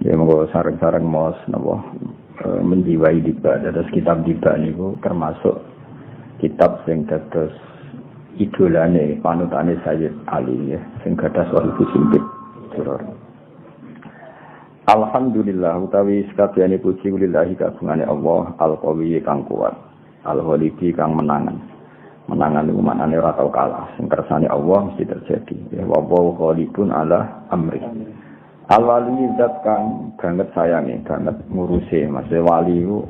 Ya monggo sareng-sareng mos napa menjiwai tiba dados kitab tiba niku termasuk kitab sing dados idolane panutane Sayyid Ali ya sing gadah Sahihul Simpit. Alhamdulillah utawi sakabehane puji lillahi kagungane Allah al-Qawi kang kuat al-Ghalibi kang menangan niku maknane ora tau kalah sing kersane Allah mesti terjadi ya wa ghalibun ala amri. Al-wali zat kang banget sayange, banget ngurusi. Maksudnya wali itu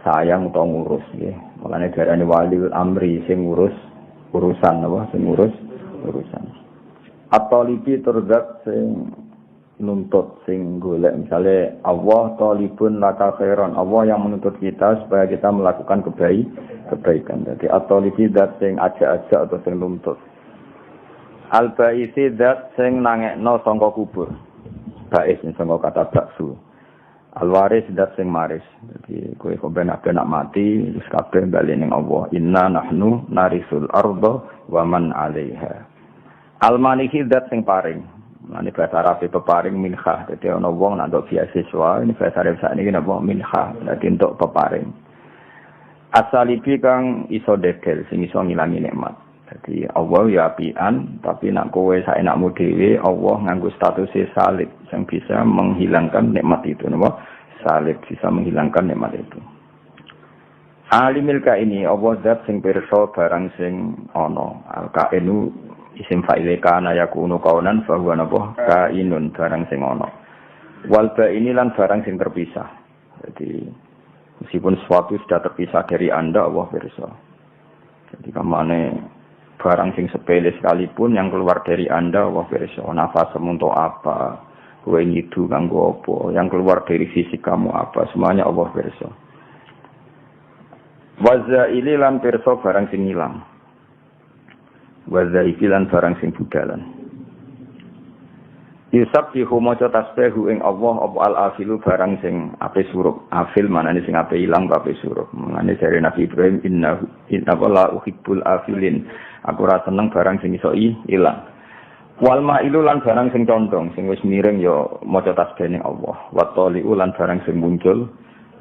sayang atau ngurus ya. Makanya darane wali amri sing ngurus urusan apa? Sing ngurus urusan. At-talibi terzat sing nuntut sing golek. Misalnya Allah talibun laka khairan. Allah yang menuntut kita supaya kita melakukan kebaikan. Jadi at-talibi zat sing ajak-ajak atau sing nuntut. Al-baisi zat sing nangekno sangka kubur. Bais sangka kata baksu. Al-waris dat sing maris. Jadi kowe ben nak mati wis kabeh bali ning Allah. Inna nahnu narisul arda wa man 'alaiha. Al-manihi dat sing paring. Mane bahasa Arab peparing minha. Dadi ana wong nak ndok beasiswa, ini bahasa Arab sakniki napa minha. Dadi entuk peparing. Asalibi kang iso dekel sing iso ngilangi nikmat. Jadi Allah ya apian, tapi nak kowe saenakmu dhewe Allah nganggo status salib yang bisa menghilangkan nikmat itu, napa? Salib bisa menghilangkan nikmat itu. Alimil kaini Allah zat sing pirsa barang sing ana. Al kainu isim fa'il kana yakunu kaunan fa huwa napa? Kainun barang sing ana. Wal baini lan barang sing terpisah. Jadi meskipun sesuatu sudah terpisah dari Anda Allah pirsa. Jadi kamane barang sing sepele sekalipun yang keluar dari Anda Allah pirsa. Nafas untuk apa, kowe ngidu kanggo apa, yang keluar dari fisik kamu apa, semuanya Allah pirsa. Wazaili lan pirsa barang sing ilang. Wazaili lan barang sing budalan. Yusabbihu maca tasbihu ing Allah apa al-afilu barang sing ape surup. Afil manane sing ape ilang ape surup. Mangane dari Nabi Ibrahim inna la uhibbul afilin. Aku ora seneng barang sing iso ilang. Wal ma'ilu lan barang sing condong sing wis miring ya maca tasbih ning Allah. Wa tali'u lan barang sing muncul.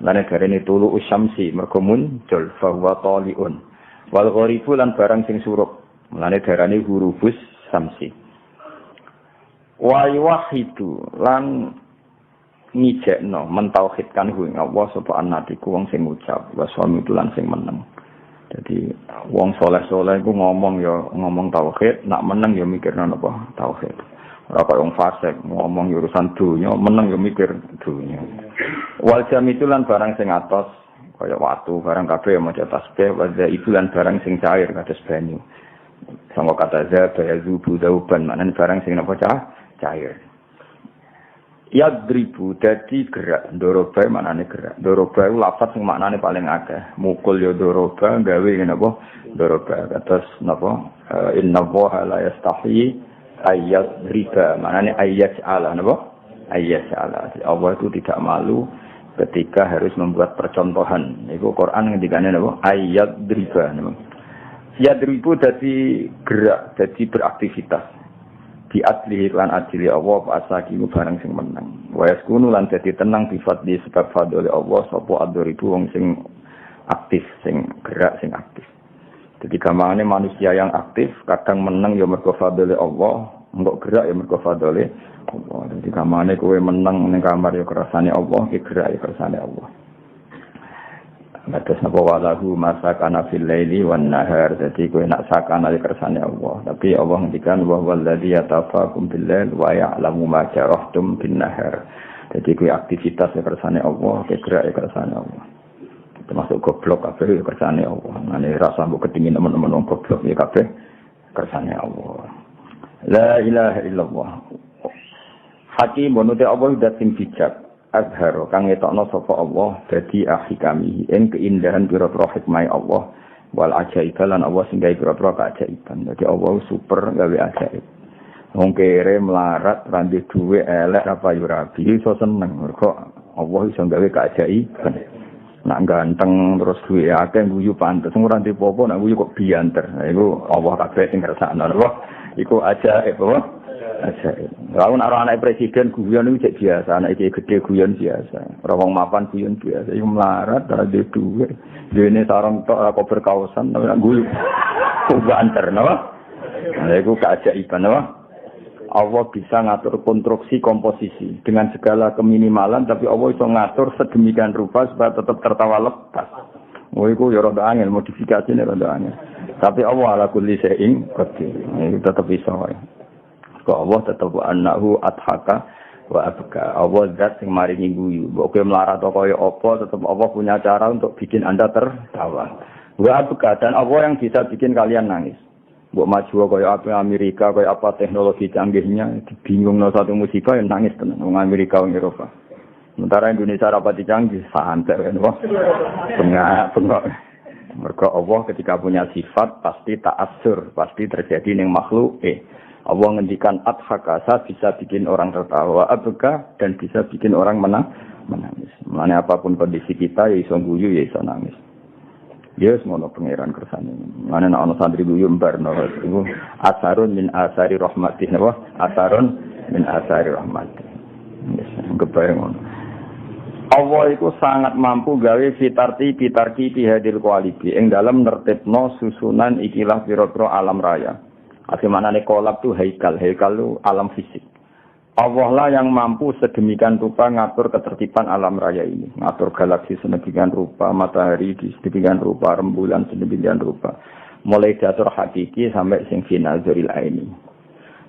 Lane garene tulu usyamsi mergo muncul fa wa tali'un. Wal gharibu lan barang sing surup. Lane darane hurufus samsi. Wa wahidu lan ngijekno mentauhidkan ing Allah sapa annatiku wong sing ngucap wa suami lan sing meneng. Jadi wong saleh-saleh iku ngomong ya ngomong tauhid, nak meneng ya mikirna napa tauhid. Ora kaya wong fasik ngomong urusan dunya, meneng ya mikir dunya. Wal jamitu lan barang sing atos kaya watu, barang kabeh ya maca tasbih, wa itu lan barang sing cair kados banyu. Sangga kata zaba yazubu dauban, maknane barang sing napa cair. Yadribu dadi gerak, doroba maknane gerak. Doroba iku lafaz sing maknane paling akeh. Mukul ya doroba, gawe napa? Doroba. Kados napa? Innallaha la yastahi ayyadriba. Maknane ayyaj'ala napa? Ayyaj'ala. Allah itu tidak malu ketika harus membuat percontohan. Iku Quran ngendikane napa? Ayyadriba napa? Yadribu dadi gerak, dadi beraktivitas. Di adli lan adli Allah asaki barang sing menang. Wa yaskunu lan dadi tenang bi fadli sebab fadli Allah sapa adribu wong sing aktif, sing gerak, sing aktif. Jadi gamane manusia yang aktif kadang menang ya mergo fadli Allah, engko gerak ya mergo fadli Allah. Jadi gamane kowe menang ning kamar ya kersane Allah, ki gerak ya kersane Allah. Batas napa walahu masakana fil laili wan nahar. Jadi kowe nak sakana di kersane Allah. Tapi Allah ngendikan wa wallazi yatafakum bil lail wa ya'lamu ma jarahtum bin nahar. Jadi kowe aktivitas di kersane Allah, gerak di kersane Allah. Termasuk goblok kabeh di kersane Allah. Ngene rasa mbok kedingin teman-teman wong goblok ya kabeh kersane Allah. La ilaha illallah. Hakim bonute Allah udah sing bijak. Azharo kang ngetokno sapa Allah dadi ahikami ing keindahan pira-pira hikmah Allah wal ajaib lan Allah sing gawe pira-pira keajaiban. Dadi Allah super gawe ajaib. Wong kere melarat randhe duwe elek apa yo rabi iso seneng mergo Allah iso gawe keajaiban. Nak ganteng terus duwe akeh guyu pantes ora ndek apa nak guyu kok bianter. Nah iku Allah kabeh sing ngersakno. Iku ajaib apa? Lalu anak presiden guyon itu biasa, anak iki gede guyon biasa. Ora wong mapan guyon biasa. Iku melarat ora duwe duwe. Dene sarung tok kober kaosan tapi guyu. Kok banter napa? Nah, iku keajaiban napa? Allah bisa ngatur konstruksi komposisi dengan segala keminimalan, tapi Allah bisa ngatur sedemikian rupa supaya tetap tertawa lepas. Oh, itu ya rada angel, modifikasinya rada angel. Tapi Allah ala kulli syai'in qadir. Itu tetap bisa. Kok Allah tetap annahu adhaka wa abka. Allah zat sing maringi guyu. Mbok kowe melarat kaya apa, tetap Allah punya cara untuk bikin Anda tertawa. Wa abka, dan Allah yang bisa bikin kalian nangis. Mbok maju kaya apa Amerika, kaya apa teknologi canggihnya, dibingungno satu musibah yang nangis tenan wong Amerika wong Eropa. Sementara Indonesia rapati canggih, santai kan wah. Bengak. Mergo Allah ketika punya sifat pasti ta'assur, pasti terjadi ning makhluk. Allah ngendikan adhaka, bisa bikin orang tertawa, abka, dan bisa bikin orang menangis. Mulane apapun kondisi kita ya iso guyu ya iso nangis. Ya semono pangeran kersane. Mane nek ana santri guyu mbarno iku asarun min asari rahmatih napa? Asarun min asari rahmatih. Wis kebayang ngono. Allah iku sangat mampu gawe fitarti bihadil kualibi ing dalam nertibno susunan ikilah pira-pira alam raya. Asemanane kolab tu haikal tu alam fisik. Allah lah yang mampu sedemikian rupa ngatur ketertiban alam raya ini. Ngatur galaksi sedemikian rupa, matahari di sedemikian rupa, rembulan sedemikian rupa. Mulai diatur hakiki sampai sing final dzuril aini.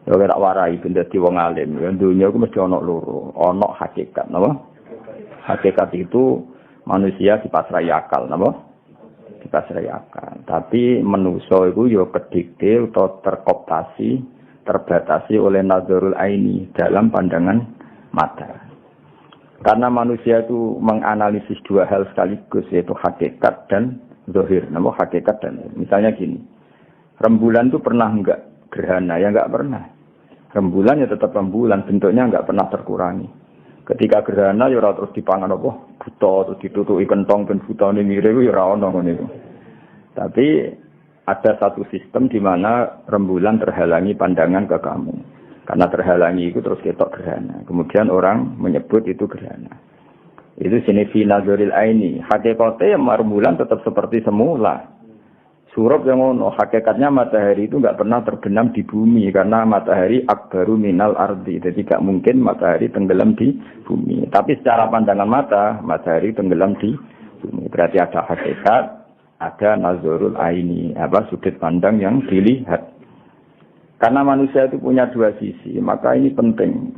Ya ora warai ben dadi wong alim. Ya dunya iku mesti ana loro, ana hakikat, napa? Hakikat itu manusia dipasrai akal, napa? Dipasrai akal. Tapi manusa iku ya kedikte utawa terkooptasi, terbatasi oleh nazarul aini dalam pandangan mata. Karena manusia itu menganalisis dua hal sekaligus, yaitu hakikat dan zahir. Nama hakikat dan misalnya gini, rembulan itu pernah enggak gerhana? Ya enggak pernah. Rembulan ya tetap rembulan, bentuknya enggak pernah terkurangi. Ketika gerhana ya ora terus dipangan apa? Buta terus ditutuki kentong ben butane mirip ya ora ono ngene iku. Tapi ada satu sistem di mana rembulan terhalangi pandangan ke kamu. Karena terhalangi itu terus ketok gerhana. Kemudian orang menyebut itu gerhana. Itu jenis nazaril aini. Hakikatnya rembulan tetap seperti semula. Surab yang ngono, hakikatnya matahari itu enggak pernah terbenam di bumi karena matahari akbaru minal ardi. Jadi enggak mungkin matahari tenggelam di bumi. Tapi secara pandangan mata, matahari tenggelam di bumi. Berarti ada hakikat, ada nazarul aini, sudut pandang yang dilihat. Karena manusia itu punya dua sisi, maka ini penting.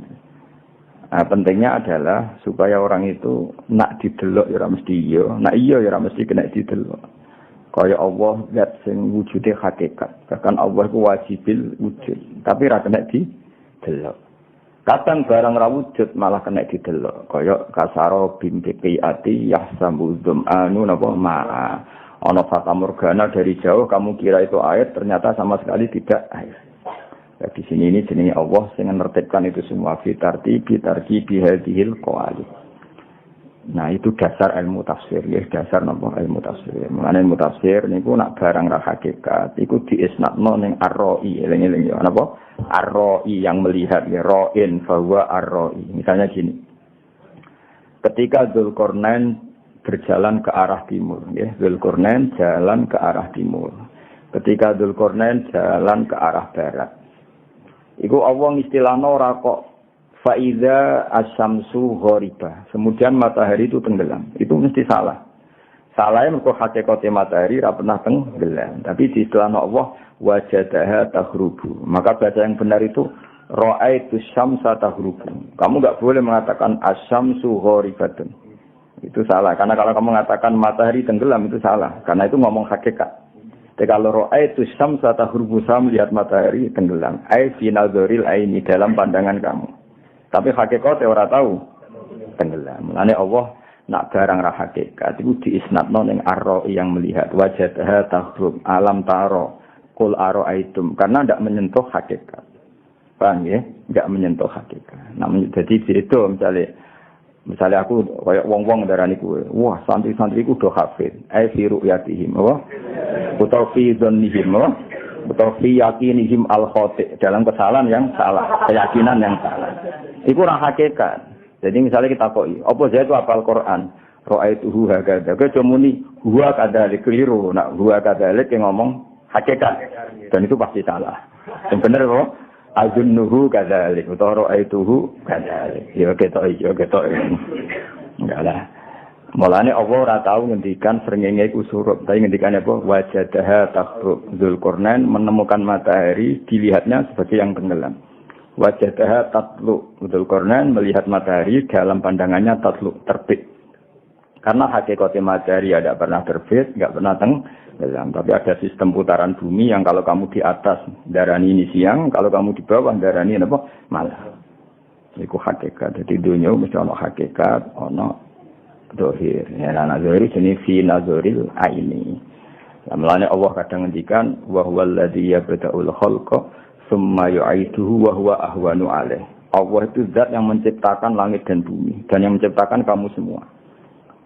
Nah, pentingnya adalah supaya orang itu nak didelok ya ora mesti iya, nak iya ya ora mesti kena didelok. Kaya Allah zat sing wujude hakikat. Bahkan Allah ku wajibil wujud, tapi ra kena didelok. Kadang barang ra wujud malah kena didelok. Kaya kasaro bimpi ati yahsamu dzamanu napa ma'a. Ana fata morgana dari jauh kamu kira itu air, ternyata sama sekali tidak air. Ya, di sini ini jenenge Allah sing nertibkan itu semua fitarti bihadhil qawaid. Nah, itu dasar ilmu tafsir, ya dasar napa ilmu tafsir. Mengenai ilmu tafsir niku nak barang ra hakikat iku diisnatno ning ar-ra'i, eling-eling ya napa? Ar-ra'i yang melihat ya ra'in bahwa ar-ra'i. Misalnya gini. Ketika Dzulqarnain berjalan ke arah timur, ya. Dzulqarnain jalan ke arah timur. Ketika Dzulqarnain jalan ke arah barat. Iku Allah istilahno ora kok faiza asyamsu ghoriba. Kemudian matahari itu tenggelam. Itu mesti salah. Salahnya mergo hakikate matahari ora pernah tenggelam. Tapi di istilahno Allah wajadaha taghrubu. Maka bahasa yang benar itu ra'aitu syamsa taghrubu. Kamu enggak boleh mengatakan asyamsu ghoribatun. Itu salah, karena kalau kamu mengatakan matahari tenggelam itu salah, karena itu ngomong hakikat. Jadi kalau ra'aitu syamsa taghrubu, saya melihat matahari tenggelam, ai fi nazaril aini, dalam pandangan kamu. Tapi hakikatnya ora tahu tenggelam. Mulane Allah nak barang ra hakikat itu diisnatno ning ar-ra'i yang melihat, wajadaha taghrub, alam taro, qul ara'aitum, karena ndak menyentuh hakikat. Paham ya? Ndak menyentuh hakikat. Nah, jadi itu misalnya aku kayak wong-wong darani kuwe, wah santri-santriku do hafid, ai fi ru'yatihim, apa? Utawa fi dzannihim, apa? Atau fi yakinihim al-khati, dalam kesalahan yang salah, keyakinan yang salah. Iku ora hakikat. Jadi misalnya kita kok, apa saya itu hafal Quran, ra'aituhu hakadha. Kowe cuma muni huwa kadzalik keliru. Nak huwa kadzalik yang ngomong hakikat. Dan itu pasti salah. Yang benar kok azunnuhu kadzalik utawa ra'aituhu kadzalik. Ya ketok. Enggak lah. Mulane Allah ora tau ngendikan srengenge iku surup, tapi ngendikane apa? Wajadaha taqrub. Zulkarnain menemukan matahari dilihatnya sebagai yang tenggelam. Wajadaha tatlu. Zulkarnain melihat matahari dalam pandangannya tatlu, terbit. Karena hakikatnya matahari tidak pernah terbit, enggak pernah tenggelam, tapi ada sistem putaran bumi yang kalau kamu di atas darani ini siang, kalau kamu di bawah darani apa? Malam. Iku hakikat. Jadi dunia mesti ana hakikat, ana dohir. Ya, nazari jenis fi nazaril aini. Mulane Allah kadang ngendikan wa huwal ladzi yabda'ul khalqa tsumma yu'iduhu wa huwa ahwanu alaih. Allah itu zat yang menciptakan langit dan bumi dan yang menciptakan kamu semua.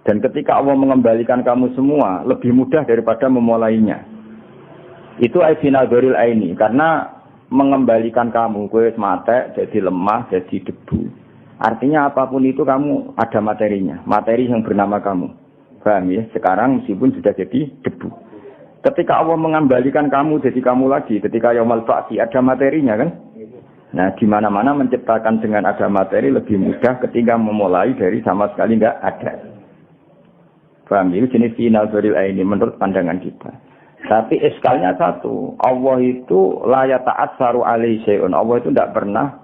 Dan ketika Allah mengembalikan kamu semua lebih mudah daripada memulainya. Itu fi nazaril aini, karena mengembalikan kamu kowe mate jadi lemah, jadi debu. Artinya apapun itu kamu ada materinya, materi yang bernama kamu. Paham ya? Sekarang meskipun sudah jadi debu. Ketika Allah mengembalikan kamu jadi kamu lagi, ketika yaumul ba'tsi ada materinya kan? Nah, di mana-mana menciptakan dengan ada materi lebih mudah ketika memulai dari sama sekali enggak ada. Paham ya? Jenis final dzaril aini menurut pandangan kita. Tapi iskalnya satu, Allah itu la yata'assaru alaihi syai'un. Allah itu tidak pernah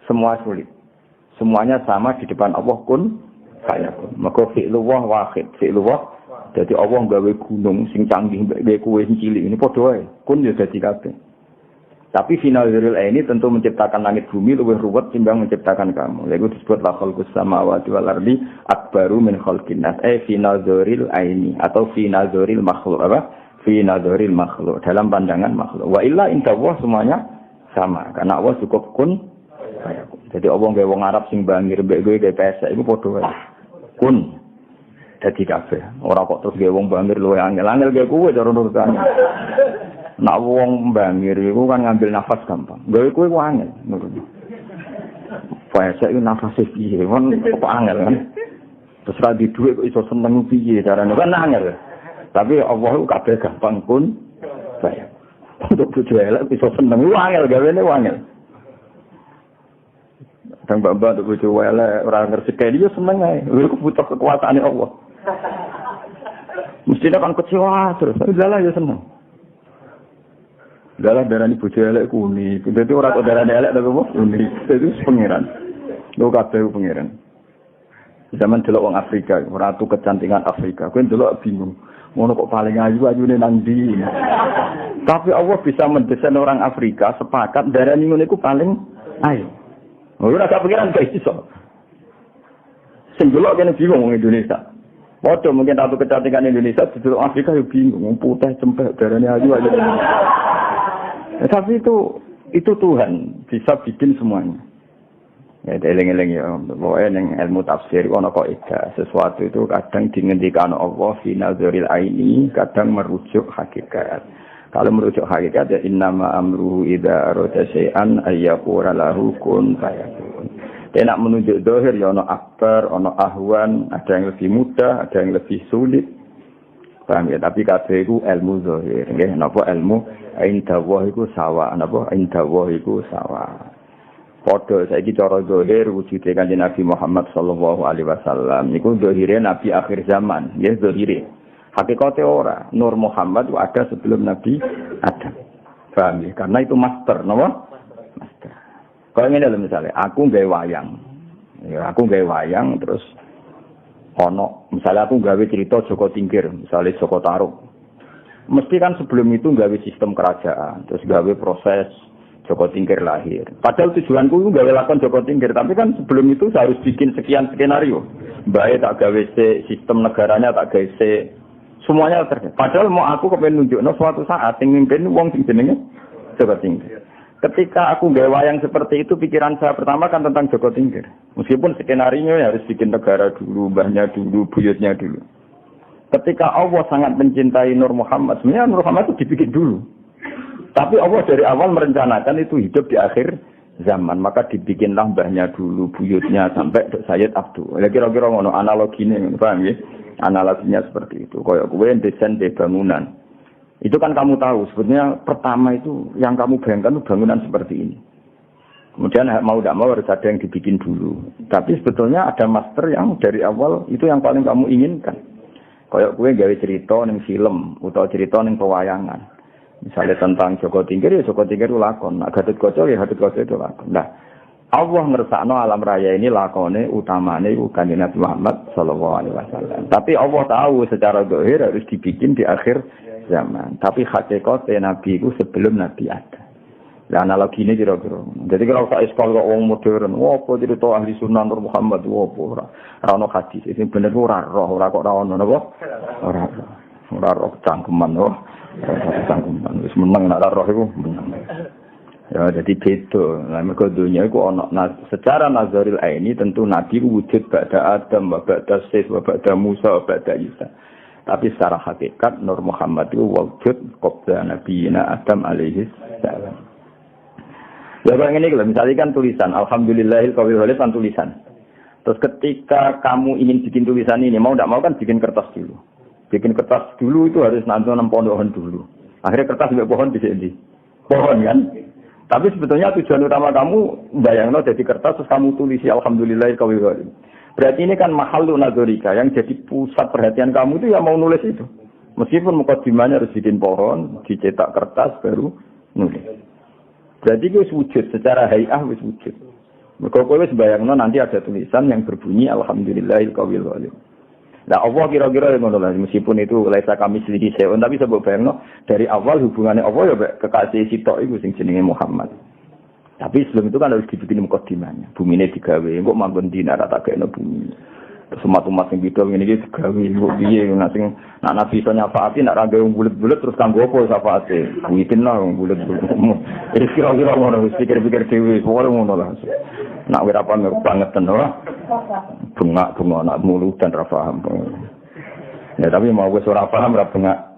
semua sulit. Semuanya sama di depan Allah kun fayakun. Maka fi'lullah wahid, fi'lullah. Jadi Allah gawe gunung sing canggih gawe kowe sing cilik ini padha wae. Kun ya dadi kabeh. Tapi final dzaril ini tentu menciptakan langit bumi lebih ruwet timbang menciptakan kamu. Lha iku disebut la khalqus samawati wal ardi akbaru min khalqin nas. Final dzaril ini atau final dzaril makhluk apa? Final dzaril makhluk dalam pandangan makhluk. Wa illa inda Allah semuanya sama karena Allah cukup kun. Jadi Allah gawe wong Arab sing bangir mbek kowe gawe pesek iku padha wae. Kun dadi kabeh. Ora kok terus gawe wong bangir luwe angel-angel gawe kowe cara nurutan. Nak wong bangir iku kan ngambil nafas gampang. Gawe kowe ku angel nurut. Pesek iku nafase piye? Wong kok angel kan. Terus ra di dhuwit kok iso seneng piye carane kan angel. Tapi Allah ku kabeh gampang kun. Saya. Untuk bojo elek iso seneng ku angel gawene angel. Kang mbak-mbak untuk bojo elek ora ngerti dia seneng ae. Lha butuh kekuasaane Allah. Mestinya kan kecewa terus. Lah ya seneng. Dalah darani bojo elek ku unik. Dadi ora kok darani elek tapi apa? Unik. Itu pangeran. Lho kabeh pangeran. Zaman delok wong Afrika, ratu kecantikan Afrika. Kowe delok bingung. Ngono kok paling ayu-ayune nang ndi. Tapi Allah bisa mendesain orang Afrika sepakat darani ngono iku paling ayu. Ora tak pikiran guys iso. Sing delok kene bingung wong Indonesia. Padha mungkin ratu kecantikan Indonesia delok Afrika yo bingung, wong putih cempek darane ayu aja. Tapi itu Tuhan bisa bikin semuanya. Ya eling-eling ya, pokoknya yang ilmu tafsir ana kok sesuatu itu kadang dingendikan Allah fi nazaril aini, kadang merujuk hakikat. Kalau merujuk hakikat ya innama amruhu idza arada syai'an ayyaqula lahu kun fayakun. Dia nak menunjuk zahir ya ana akbar, ana ahwan, ada yang lebih mudah, ada yang lebih sulit. Paham ya? Tapi kabeh iku ilmu zahir, nggih napa ilmu inda wa iku sawa, napa inda wa iku sawa. Padha saiki cara zahir wujude Kanjeng Nabi Muhammad sallallahu alaihi wasallam niku zahire nabi akhir zaman, nggih zahire. Hakikatnya ora, Nur Muhammad itu ada sebelum Nabi Adam. Paham ya? Karena itu master, napa? Master. Kalau ngene lho misalnya, aku gawe wayang. Ya, aku gawe wayang terus ono, misalnya aku gawe cerita Joko Tingkir, misalnya Joko Tarub. Mesti kan sebelum itu gawe sistem kerajaan, terus gawe proses Joko Tingkir lahir. Padahal tujuanku itu gawe lakon Joko Tingkir, tapi kan sebelum itu saya harus bikin sekian skenario. Baik tak gawe sistem negaranya, tak gawe semuanya terkait. Padahal mau aku kepengen nunjukno suatu saat sing mimpin wong sing jenenge Joko Tingkir. Ketika aku gawe wayang seperti itu, pikiran saya pertama kan tentang Joko Tingkir. Meskipun skenario ya harus bikin negara dulu, mbahnya dulu, buyutnya dulu. Ketika Allah sangat mencintai Nur Muhammad, sebenarnya Nur Muhammad itu dibikin dulu. Tapi Allah dari awal merencanakan itu hidup di akhir zaman, maka dibikinlah mbahnya dulu, buyutnya sampai Sayyid Abdul. Ya kira-kira ngono analoginya, paham ya? Analoginya seperti itu. Kayak kowe desain di bangunan. Itu kan kamu tahu, sebetulnya pertama itu yang kamu bayangkan itu bangunan seperti ini. Kemudian mau tidak mau harus ada yang dibikin dulu. Tapi sebetulnya ada master yang dari awal itu yang paling kamu inginkan. Kayak kowe gawe cerita ning film utawa cerita ning pewayangan. Misalnya tentang Joko Tingkir, ya Joko Tingkir itu lakon. Nah, Gatotkaca, ya Gatotkaca itu lakon. Nah, Allah ngersakno alam raya ini lakone utamane Kanjeng Nabi Muhammad sallallahu alaihi wasallam. Tapi Allah tahu secara zahir harus dibikin di akhir zaman. Tapi hakikate Nabi itu sebelum Nabi ada. Lah analogi ini kira-kira. Jadi kalau tak iskal kok wong modern, opo cerita ahli sunnah Nur Muhammad opo ora ono hadis. Ini bener ora roh, ora kok ora ono napa? Ora roh cangkeman loh. Cangkeman wis meneng nek roh iku meneng. Ya jadi beda. Lah mergo dunya iku ana secara nazaril aini tentu nabi wujud ba'da Adam, ba'da Sif, ba'da Musa, ba'da Isa. Tapi secara hakikat Nur Muhammad itu wujud qabla nabiyina Adam alaihi salam. Ya kalau ini kalau misalnya kan tulisan Alhamdulillahil qawil walid kan tulisan. Terus ketika kamu ingin bikin tulisan ini mau tidak mau kan bikin kertas dulu. Bikin kertas dulu itu harus nanti pohon dulu. Akhirnya kertas sampai pohon di sini. Pohon kan. Tapi sebetulnya tujuan utama kamu bayangno jadi kertas terus kamu tulisi Alhamdulillahil qawil walid. Berarti ini kan mahalun nadzorika yang jadi pusat perhatian kamu itu yang mau nulis itu. Meskipun mukadimahnya harus bikin pohon, dicetak kertas baru nulis. Jadi itu wujud secara hayah wis wujud. Mergo kowe wis bayangno nanti ada tulisan yang berbunyi Alhamdulillahil qawil walid. Nah Allah kira-kira yang ngono lah meskipun itu laisa kami selihi seon tapi sebab bayangno dari awal hubungannya Allah ya kekasih sitok iku sing jenenge Muhammad. Tapi sebelum itu kan harus dibikin mukadimahnya. Bumine digawe, engko manggon dinar tak gawe bumi. Terus umat-umat sing bidol ngene iki digawe kok piye nak sing nak nabi iso nyafaati nak ra gawe bulet-bulet terus kanggo apa syafaate. Kuwitin lah bulet-bulet. Terus kira-kira ngono wis pikir-pikir dhewe, pokoke ngono lah. Nak ora paham banget ora. Bengak-bengok nak mulu dan ra paham. Ya tapi mau wis ora paham ra bengak.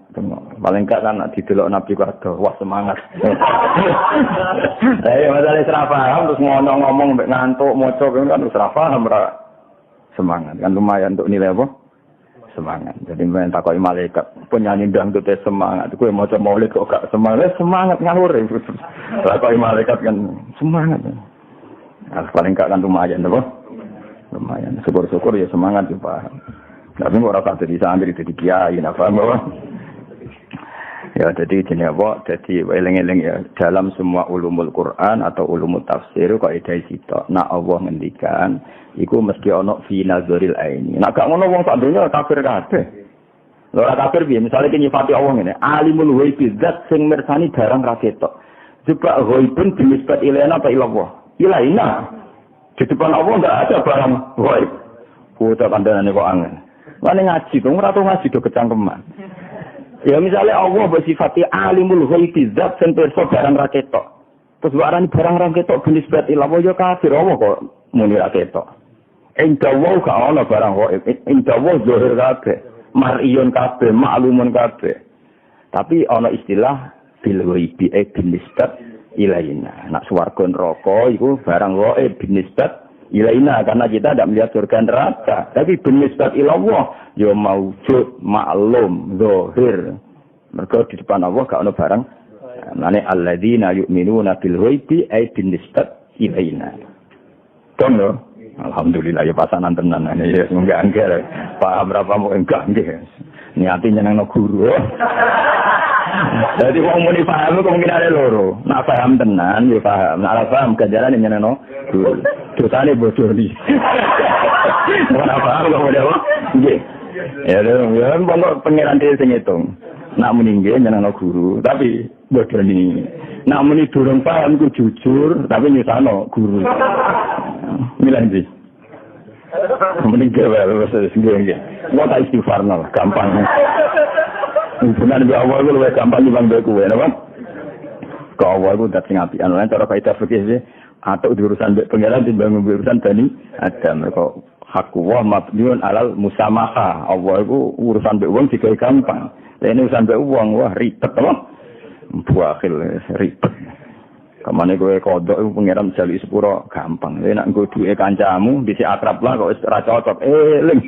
Paling gak kan didelok Nabi kado, wah semangat. Ayo masalah ora paham terus ngomong mbek ngantuk maca kan wis ora paham ra semangat kan lumayan untuk nilai apa? Semangat. Jadi men takoki malaikat, penyanyi dangdut semangat. Kowe maca maulid kok gak semangat? Semangat ngawur. Takoki malaikat kan semangat. Nah, paling gak kan lumayan apa? Lumayan. Syukur-syukur ya semangat ya paham. Tapi ora tak jadi santri jadi kiai, nah paham apa? Ya jadi jenis apa? Jadi eling-eling ya dalam semua ulumul Quran atau ulumul tafsir kaidah sitok. Nak Allah ngendikan iku mesti ana fi nazaril aini. Nak gak ngono wong sak donya kafir kabeh. Lha ora kafir piye? Misale ki nyifati Allah ngene, alimul ghaibi zat sing mirsani barang ra ketok. Coba ghaibun binisbat ilaina apa ilallah? Ilaina. Di depan Allah enggak ada barang ghaib. Kuwi kandhane kok angel. Lan ngaji kok ora tau ngaji do kecangkeman. Ya misalnya Allah bersifati alimul ghaibi zat sing pirsa barang ra ketok. Terus barang ra ketok binisbat ilallah ya kafir Allah kok muni ra ketok. Indawa gak ana barang ghaib. Indawa zahir kabeh, mar'iyun kabeh, ma'lumun kabeh. Tapi ana istilah bil ghaibi binisbat ilaina. Nak swarga neraka iku barang ghaib binisbat ilaina karena kita tidak melihat surga neraka. Tapi binisbat ilallah ya maujud, maklum, zahir. Mergo di depan Allah gak ana barang. Mane alladzina yu'minuna bil ghaibi ay binisbat ilaina. Dong lho. Alhamdulillah ya pasanan tenan ya enggak paham berapa mau enggak niati nyenengno guru. Jadi wong muni paham kemungkinan ada loro. Nak paham tenan ya paham, nak ora paham ganjaran nyenengno guru. Dosane bodoh iki. Ora paham kok ada apa? Nggih. Ya lho, pokok pangeran dhewe sing ngitung. Nak muni nggih nyenengno guru, tapi bodoh ni. Nak muni durung paham ku jujur, tapi nyusano guru. Milan sih. Meninggal wes nggih. Mau tak istighfar nol, gampang. Hubungan dengan Allah itu lebih gampang dibanding kowe, napa? Kau Allah itu dat sing apian, lan cara kaidah fikih sih atau urusan pangeran timbang urusan Bani Adam. Kok hak wa mabniun alal musamaha. Allah itu urusan mbek wong digawe gampang. Lah ini urusan mbek wong wah ribet, apa? Buakhil ribet. Kamane kowe kodok iku pangeran jali sepuro gampang. Nek nggo duwe kancamu dhisik akrab lah kok wis ora cocok. Eling.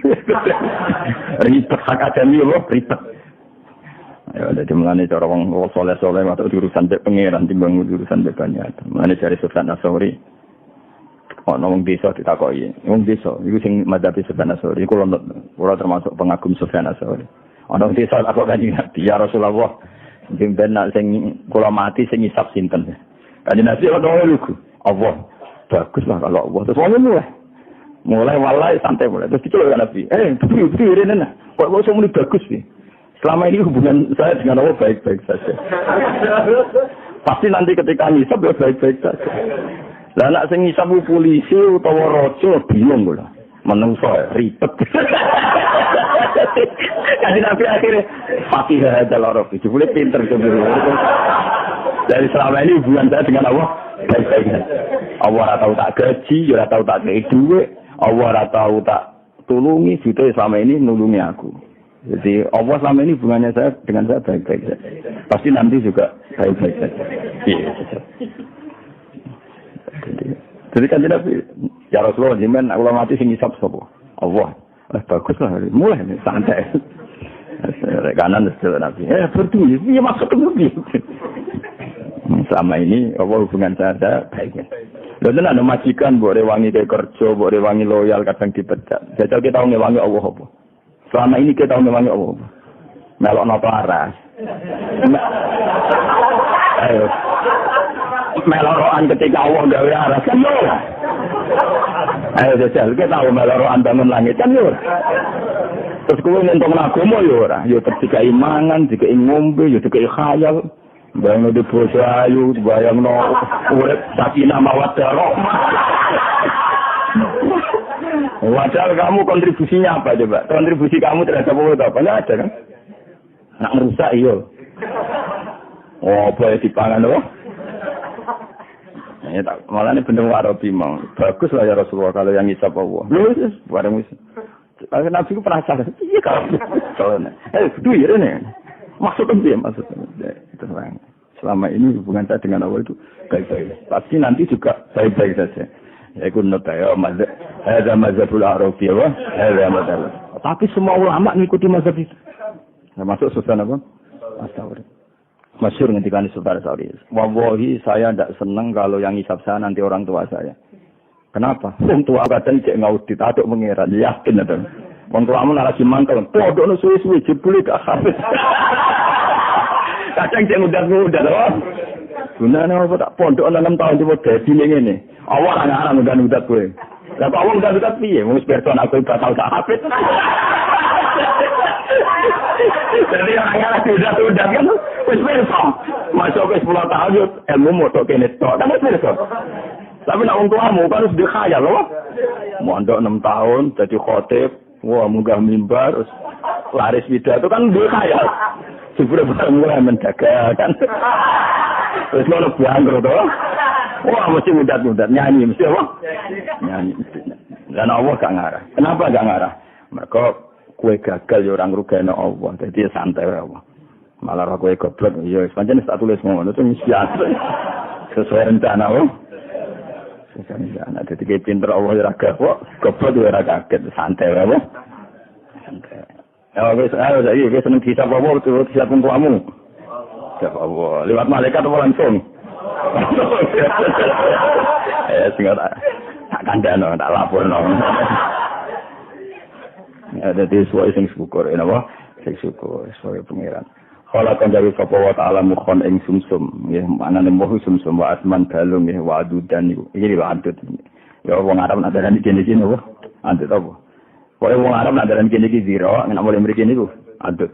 Ribet akademi lho ribet. Ya dadi mulane cara wong saleh-saleh watuk urusan mbek pangeran timbang urusan mbek banyak. Mulane jare Sultan Asori ana wong desa ditakoki. Wong desa iku sing madzhab Sultan Asori kula termasuk pengagum Sultan Asori. Ana wong desa takok kanjeng Nabi, ya Rasulullah, sing benak sing kula mati sing ngisap sinten? Kanjeng Nabi ono lugu. Allah. Bagus lah kalau Allah. Terus wong mulai walai santai mulai. Terus diceluk Nabi. Betul rene nah. Kok semua bagus sih. Selama ini hubungan saya dengan Allah baik-baik saja. Pasti nanti ketika ngisap ya baik-baik saja. Lah nek sing ngisap polisi utawa raja bingung kula. Menungso ribet. Kanjeng Nabi akhirnya Fatihah dalaro. Jebule pinter jebule. Dari selama ini hubungan saya dengan Allah baik-baik saja. Allah ora tahu tak gaji, ora tahu tak kei duit, Allah ora tahu tak tulungi, gitu selama ini nulungi aku. Jadi Allah selama ini hubungannya saya dengan saya baik-baik saja. Pasti nanti juga baik-baik saja. Iya. Jadi kan tidak ya Rasulullah jiman aku mati sing ngisap sapa? Allah. Bagus lah. Mulai santai. Kanan terus Nabi. Berdua. Iya maksud itu. Selama ini Allah hubungan saya baik. Lalu ada majikan buat rewangi ke kerja, buat rewangi loyal kadang dipecat. Jajal kita tahu ngewangi Allah apa? Selama ini kita tahu ngewangi Allah apa? Melok napa aras. Ayo. Meloroan ketika Allah gawe aras kan yo. Ayo jajal kita tahu meloroan bangun langit kan yo. Terus kowe nentong agama yo ora, yo dikai mangan, dikai ngombe, yo dikai khayal. Bayang di bos ayu, bayang no urip sakinah mawaddah rahmah. Wajar kamu kontribusinya apa coba? Kontribusi kamu terhadap Allah apa? Nggak ada kan? Nak merusak iyo. Oh boleh dipangan loh. Ya tak malah ini bener Arabi mau. Bagus lah ya Rasulullah kalau yang ngisap Allah. Lulus bareng wis. Nabi ku penasaran. Iya kalau itu ya ini. Maksudnya dia maksudnya. Selama ini hubungan saya dengan Allah itu baik-baik. Pasti nanti juga baik-baik saja. Ya ikut notaya mazhab. Ada mazhabul Arabi ya, ada mazhab. Tapi semua ulama mengikuti mazhab itu. Termasuk Sultan apa? As-Sauri. Masyhur ngendikan Sultan As-Sauri. Wallahi saya tidak senang kalau yang hisab saya nanti orang tua saya. Kenapa? Orang tua kadang cek ngaudit, aduk mengira, yakin ada. Orang tua narasi mangkel, podok suwi-suwi jebule gak habis. Kadang cek mudah-mudah loh. Gunane apa tak pondok 6 tahun coba dadi ning ngene. Awak anak-anak mudah-mudah kowe. Lah kok awak mudah-mudah piye? Wis person aku bakal tak habis. Jadi orang-orang sudah kan wis person. Masuk ke 10 tahun ilmu moto kene tok. Kan wis person. Tapi nak wong tuamu kan harus dikhayal loh. Mondok 6 tahun jadi khotib, wah munggah mimbar, terus laris pidato kan dikhayal. Sebelum mulai menjaga kan. Terus ngono bangkrut toh. Wah mesti mudat-mudat nyanyi mesti apa? Nyanyi mesti. Dan Allah gak ngarah. Kenapa gak ngarah? Mereka kue gagal ya orang rugana Allah. Jadi santai wae Allah. Malah ra kue goblok ya pancen tak tulis ngono itu biasa. Sesuai rencana Allah. Sesuai rencana. Jadi kayak pinter Allah ya ra kok goblok ya ra kaget santai wae Allah. Santai. Ya wis ayo wis seneng kitab apa terus siap tuamu. Siap Allah. Lewat malaikat apa langsung? Sing tak kandhano tak laporno. Ya dadi suwe sing syukur napa? Sing syukur suwe pangeran. Kala kan jawi sapa wa ta'ala mukhon ing sumsum nggih manane mohu sumsum wa asman dalung nggih wa adudan niku. Iki lho antut. Ya wong Arab nak darani kene iki napa? Antut apa? Pokoke wong Arab nak darani kene iki zira, nek mulai mriki niku antut.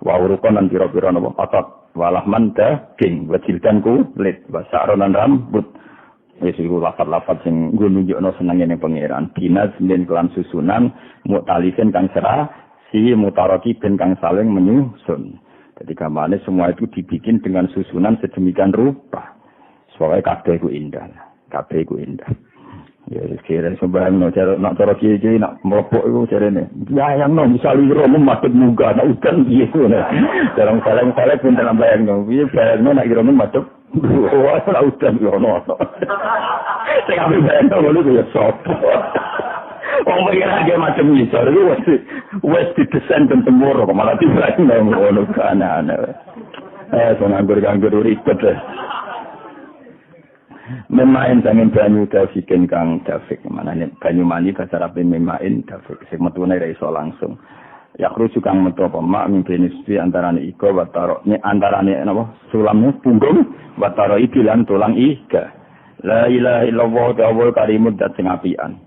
Wa urukon lan pira-pira napa? Otot walahman daging wajilkan kulit wasaronan rambut wis iku lafaz-lafaz sing nggo nunjukno senenge ning pangeran dinas den kelan susunan mutalifin kang serah si mutaraki ben kang saling menyusun. Jadi gamane semua itu dibikin dengan susunan sedemikian rupa supaya kabeh iku indah. Kabeh iku indah. Ya kira sembarang nak cara kiai nak melopok itu caranya. Ya yang misal iro madhep muga nak udan piye ngono. Dalam saling pun dalam bayang piye bayangno nak iro madhep. Wah nak udan yo ono. Sing ambil bayang ngono ya sop. Wong pengen ge macam ngisor iki wis didesain ben temur malah dibayang ngono kan ana. Nganggur ribet. Memain dengan banyu dafikin kang dafik manane banyu mani bahasa Arab memain dafik sing metune ra iso langsung ya krucu kang metu apa mak mimpin istri antarane iko wataro ni antarane napa sulamnya punggung wataro ibilan tulang iga la ilaha illallah ta'ala karimud dat sing apian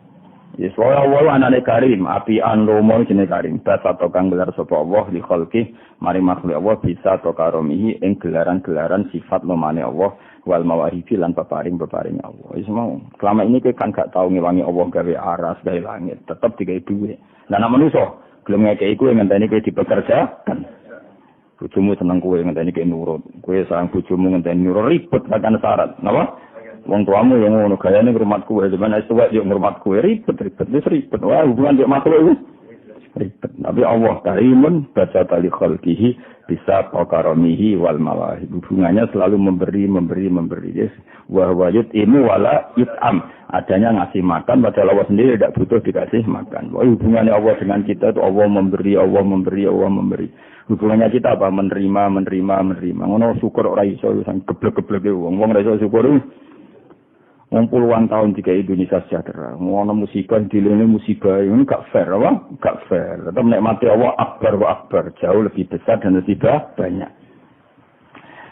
yes wa anane karim apian lomo jenenge karim bahasa to kang gelar sapa Allah li khalqi mari makhluk Allah bisa to karomihi ing gelaran-gelaran sifat lomane Allah wal mawarifi lan peparing Allah. Wis mau. Selama ini kowe kan gak tau ngewangi Allah gawe aras, gawe langit, tetep digawe duwe. Lah nek manusa gelem ngekeki kowe ngenteni kowe dipekerjakan. Bojomu seneng kowe ngenteni kowe nurut. Kowe sareng bojomu ngenteni nurut ribet tekan syarat. Napa? Wong tuamu yang ngono gayane ngrumat kowe, sampeyan wis tuwek yo ngrumat kowe ribet. Wis ribet. Wah, hubungan mek makhluk iku ribet. Nabi Allah karimun baca tali khalqihi bisa pokaromihi wal mawahib. Hubungannya selalu memberi. Yes. Wa yut'imu wala yut'am. Adanya ngasih makan padahal Allah sendiri tidak butuh dikasih makan. Hubungannya Allah dengan kita itu Allah memberi. Hubungannya kita apa? Menerima. Ngono syukur ora iso sang geblek-geblek wong ora iso syukur. Puluhan tahun jika Indonesia sejahtera, ngono musibah dilene musibah ini gak fair, apa? Gak fair. Tetap nikmati Allah akbar, jauh lebih besar dan lebih banyak.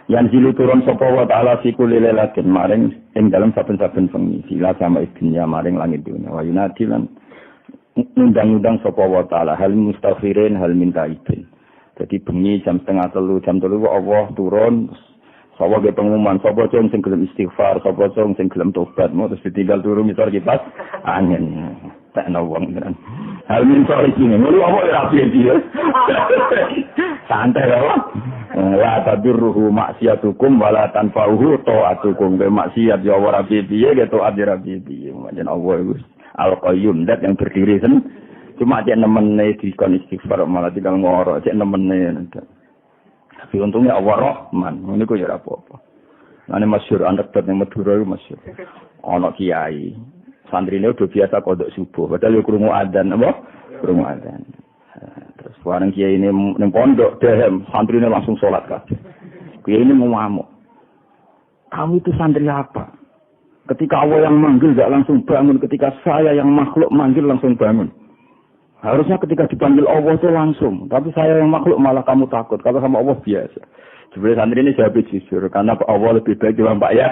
Yang zilu turun sapa wa ta'ala fi kulli lailatin maring ing dalam saben-saben wengi sila sama idunya maring langit dunia. Wa yunadi lan undang-undang sapa wa ta'ala hal mustaghfirin hal min taibin. Jadi bengi jam 2:30 Allah turun. Sapa ge pengumuman, sapa sing gelem istighfar, sapa sing gelem tobat, mau terus ditinggal turu misor kipas angin. Tak ana wong kan. Hal minta iki ngono apa ora piye. Santai lho. La tadurruhu maksiatukum wala tanfa'uhu ta'atukum. Be maksiat ya ora piye ge taat ora piye. Manjen Allah iku Al-Qayyum dat yang berdiri sen. Cuma cek nemene dikon istighfar malah tinggal ngoro cek nemene. Tapi untungnya Allah Rahman, ini kok ya apa-apa. Ini masyhur anekdot yang Madura itu masyhur. Ana kiai, santrine udah biasa kodok subuh, padahal yo krungu adzan apa? Krungu adzan. Terus bareng kiai ini ning pondok dehem, santrine langsung salat kabeh. Kiai ini mau ngamuk. Kamu itu santri apa? Ketika Allah yang manggil enggak langsung bangun, ketika saya yang makhluk manggil langsung bangun. Harusnya ketika dipanggil Allah itu langsung. Tapi saya yang makhluk malah kamu takut. Kalau sama Allah biasa. Sebenarnya santri ini jawab jujur. Karena Allah lebih baik dibanding Pak ya.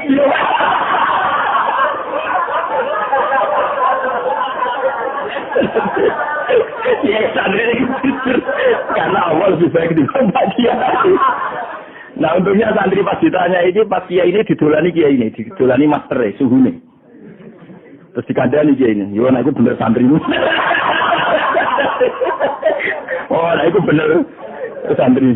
Ya santri ini jujur. Karena Allah lebih baik dibanding Pak ya. Nah untungnya santri pas ditanya ini, pas kiai ini didolani kiai ini. Didolani master suhu nih. Terus dikandani kiai ini. Yo, nah itu bener santri ini. Oh, nah itu bener santri.